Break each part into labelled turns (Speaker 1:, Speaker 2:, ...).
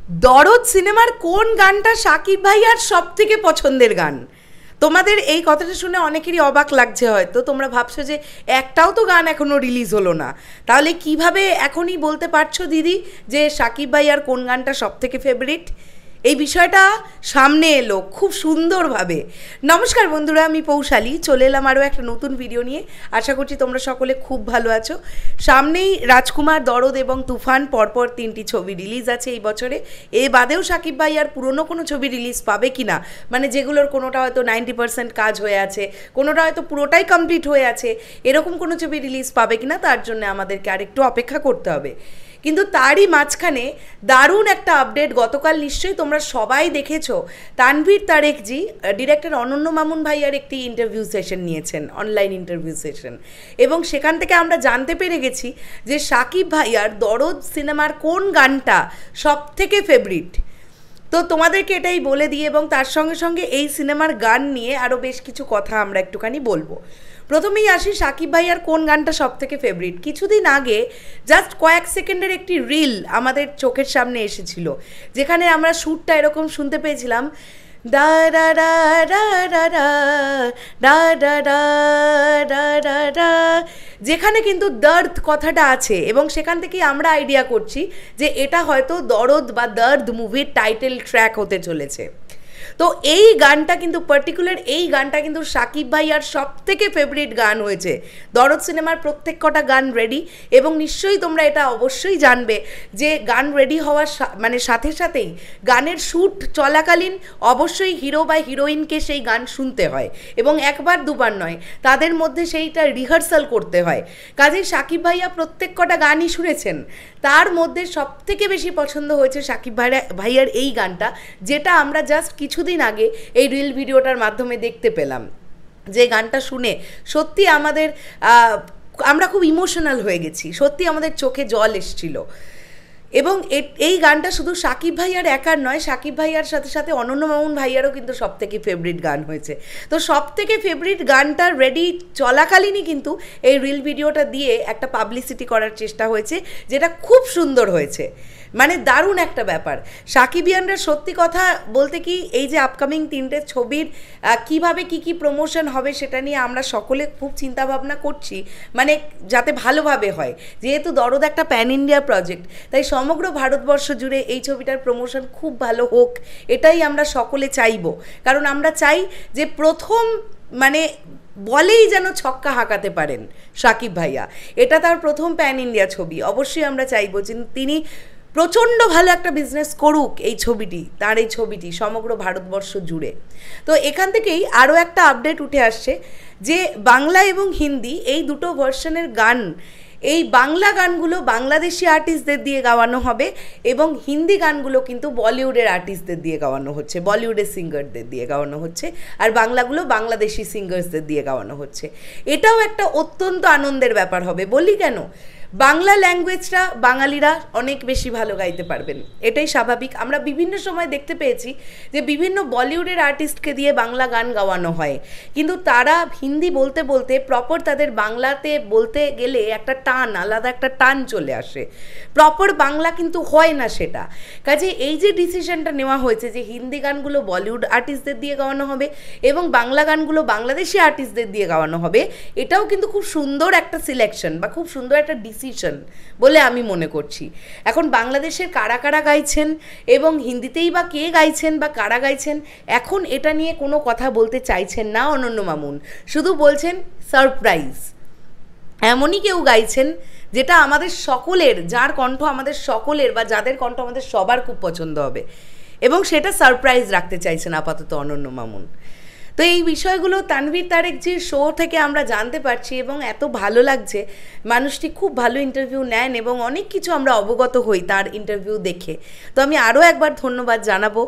Speaker 1: দরদ সিনেমার কোন গানটা শাকিব ভাইয়ার সব থেকে পছন্দের গান? তোমাদের এই কথাটা শুনে অনেকেরই অবাক লাগছে, হয়তো তোমরা ভাবছো যে একটাও তো গান এখনো রিলিজ হলো না, তাহলে কিভাবে এখনই বলতে পারছো দিদি যে শাকিব ভাইয়ার কোন গানটা সব থেকে ফেভারিট? এই বিষয়টা সামনে এলো খুব সুন্দরভাবে। নমস্কার বন্ধুরা, আমি পৌশালী চলে এলাম আরও একটা নতুন ভিডিও নিয়ে। আশা করছি তোমরা সকলে খুব ভালো আছো। সামনেই রাজকুমার, দরদ এবং তুফান পরপর 3টি ছবি রিলিজ আছে এই বছরে। এ বাদেও শাকিব ভাই আর পুরনো কোনো ছবি রিলিজ পাবে কি না, মানে যেগুলোর কোনোটা হয়তো 90% কাজ হয়ে আছে, কোনোটা হয়তো পুরোটাই কমপ্লিট হয়ে আছে, এরকম কোনো ছবি রিলিজ পাবে কি না তার জন্য আমাদেরকে আরেকটু অপেক্ষা করতে হবে। কিন্তু তারই মাঝখানে দারুণ একটা আপডেট গতকাল নিশ্চয়ই তোমরা সবাই দেখেছো। তানভীর তারেকজি ডিরেক্টর অনন্য মামুন ভাইয়ার একটি ইন্টারভিউ সেশন নিয়েছেন, অনলাইন ইন্টারভিউ সেশন, এবং সেখান থেকে আমরা জানতে পেরে গেছি যে শাকিব ভাইয়ার দরদ সিনেমার কোন গানটা সব থেকে ফেভারিট। তো তোমাদেরকে এটাই বলে দিই, এবং তার সঙ্গে সঙ্গে এই সিনেমার গান নিয়ে আরও বেশ কিছু কথা আমরা একটুখানি বলবো। প্রথমেই আসি শাকিব ভাইয়ার কোন গানটা সব থেকে ফেভারিট। কিছুদিন আগে জাস্ট কয়েক সেকেন্ডের একটি রিল আমাদের চোখের সামনে এসেছিল, যেখানে আমরা সুরটা এরকম শুনতে পেয়েছিলাম, ডা ডা ডা ডা ডা ডা ডা ডা ডা ডা ডা, যেখানে কিন্তু দর্দ কথাটা আছে, এবং সেখান থেকেই আমরা আইডিয়া করছি যে এটা হয়তো দরদ বা দর্দ মুভির টাইটেল ট্র্যাক হতে চলেছে। তো এই গানটা কিন্তু পার্টিকুলার, এই গানটা কিন্তু শাকিব ভাইয়ার সব থেকে ফেভারিট গান হয়েছে। দরদ সিনেমার প্রত্যেক কটা গান রেডি, এবং নিশ্চয়ই তোমরা এটা অবশ্যই জানবে যে গান রেডি হওয়ার মানে সাথে সাথেই গানের শ্যুট চলাকালীন অবশ্যই হিরো বা হিরোইনকে সেই গান শুনতে হয়, এবং একবার দুবার নয়, তাদের মধ্যে সেইটা রিহার্সাল করতে হয়। কাজেই শাকিব ভাইয়া প্রত্যেক কটা গানই শুনেছেন, তার মধ্যে সব থেকে বেশি পছন্দ হয়েছে শাকিব ভাইয়ার এই গানটা, যেটা আমরা জাস্ট কিছুদিন আগে এই রিল ভিডিওটার মাধ্যমে দেখতে পেলাম। যে গানটা শুনে সত্যি আমরা খুব ইমোশনাল হয়ে গেছি, সত্যি আমাদের চোখে জল এসেছিল। এবং এই গানটা শুধু শাকিব ভাইয়ার একার নয়, শাকিব ভাইয়ার সাথে সাথে অনন্য মামুন ভাইয়ারও কিন্তু সব থেকে ফেভারিট গান হয়েছে। তো সব থেকে ফেভারিট গানটা রেডি চলাকালীনই কিন্তু এই রিল ভিডিওটা দিয়ে একটা পাবলিসিটি করার চেষ্টা হয়েছে, যেটা খুব সুন্দর হয়েছে, মানে দারুণ একটা ব্যাপার। শাকিবিয়ানরা সত্যি কথা বলতে কি, এই যে আপকামিং 3টে ছবির কিভাবে কি প্রমোশন হবে সেটা নিয়ে আমরা সকলে খুব চিন্তাভাবনা করছি, মানে যাতে ভালোভাবে হয়। যেহেতু দরদ একটা প্যান ইন্ডিয়া প্রজেক্ট, তাই সমগ্র ভারতবর্ষ জুড়ে এই ছবিটার প্রমোশন খুব ভালো হোক, এটাই আমরা সকলে চাইব। কারণ আমরা চাই যে প্রথম মানে বলেই যেন ছক্কা হাঁকাতে পারেন শাকিব ভাইয়া, এটা তার প্রথম প্যান ইন্ডিয়া ছবি। অবশ্যই আমরা চাইব যে তিনি প্রচণ্ড ভালো একটা বিজনেস করুক এই ছবিটি, তার এই ছবিটি সমগ্র ভারতবর্ষ জুড়ে। তো এখান থেকেই আরও একটা আপডেট উঠে আসছে যে বাংলা এবং হিন্দি এই দুটো ভার্সনের গান, এই বাংলা গানগুলো বাংলাদেশি আর্টিস্টদের দিয়ে গাওয়ানো হবে, এবং হিন্দি গানগুলো কিন্তু বলিউডের আর্টিস্টদের দিয়ে গাওয়ানো হচ্ছে, বলিউডের সিঙ্গারদের দিয়ে গাওয়ানো হচ্ছে, আর বাংলাগুলো বাংলাদেশি সিঙ্গার্সদের দিয়ে গাওয়ানো হচ্ছে। এটাও একটা অত্যন্ত আনন্দের ব্যাপার হবে। বলি কেন? বাংলা ল্যাঙ্গুয়েজটা বাঙালিরা অনেক বেশি ভালো গাইতে পারবেন, এটাই স্বাভাবিক। আমরা বিভিন্ন সময় দেখতে পেয়েছি যে বিভিন্ন বলিউডের আর্টিস্টকে দিয়ে বাংলা গান গাওয়ানো হয়, কিন্তু তারা হিন্দি বলতে বলতে প্রপার তাদের বাংলাতে বলতে গেলে একটা টান, আলাদা একটা টান চলে আসে, প্রপার বাংলা কিন্তু হয় না সেটা। কাজে এই যে ডিসিশনটা নেওয়া হয়েছে যে হিন্দি গানগুলো বলিউড আর্টিস্টদের দিয়ে গাওয়ানো হবে এবং বাংলা গানগুলো বাংলাদেশি আর্টিস্টদের দিয়ে গাওয়ানো হবে, এটাও কিন্তু খুব সুন্দর একটা সিলেকশন বা খুব সুন্দর একটা ডিসিশন বলে আমি মনে করছি। এখন বাংলাদেশের কারা কারা গাইছেন এবং হিন্দিতেই বা কে গাইছেন বা কারা গাইছেন, এখন এটা নিয়ে কোনো কথা বলতে চাইছেন না অনন্য মামুন, শুধু বলছেন সারপ্রাইজ। এমনই কেউ গাইছেন যেটা আমাদের সকলের, যার কণ্ঠ আমাদের সকলের বা যাদের কণ্ঠ আমাদের সবার খুব পছন্দ হবে, এবং সেটা সারপ্রাইজ রাখতে চাইছেন আপাতত অনন্য মামুন। তো এই বিষয়গুলো তানভীর তারেকজির শো থেকে আমরা জানতে পারছি, এবং এত ভালো লাগছে। মানুষটি খুব ভালো ইন্টারভিউ নেন এবং অনেক কিছু আমরা অবগত হই তার ইন্টারভিউ দেখে। তো আমি আরও একবার ধন্যবাদ জানাবো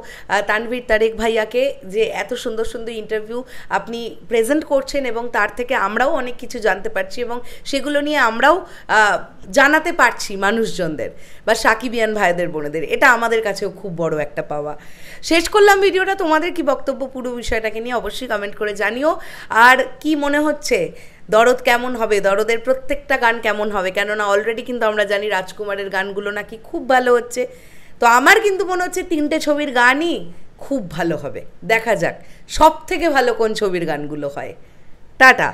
Speaker 1: তানভীর তারেক ভাইয়াকে, যে এত সুন্দর সুন্দর ইন্টারভিউ আপনি প্রেজেন্ট করছেন, এবং তার থেকে আমরাও অনেক কিছু জানতে পারছি, এবং সেগুলো নিয়ে আমরাও জানাতে পারছি মানুষজনদের বা শাকিবিয়ান ভাইদের বোনেদের। এটা আমাদের কাছেও খুব বড় একটা পাওয়া। শেষ করলাম ভিডিওটা। তোমাদের কি বক্তব্য পুরো বিষয়টাকে নিয়ে অবশ্যই কমেন্ট করে জানিও। আর কি মনে হচ্ছে দরদ কেমন হবে, দরদের প্রত্যেকটা গান কেমন হবে, কেননা অলরেডি কিন্তু আমরা জানি রাজকুমারের গানগুলো নাকি খুব ভালো হচ্ছে। তো আমার কিন্তু মনে হচ্ছে 3টে ছবির গানই খুব ভালো হবে, দেখা যাক সব থেকে ভালো কোন ছবির গানগুলো হয়। টাটা।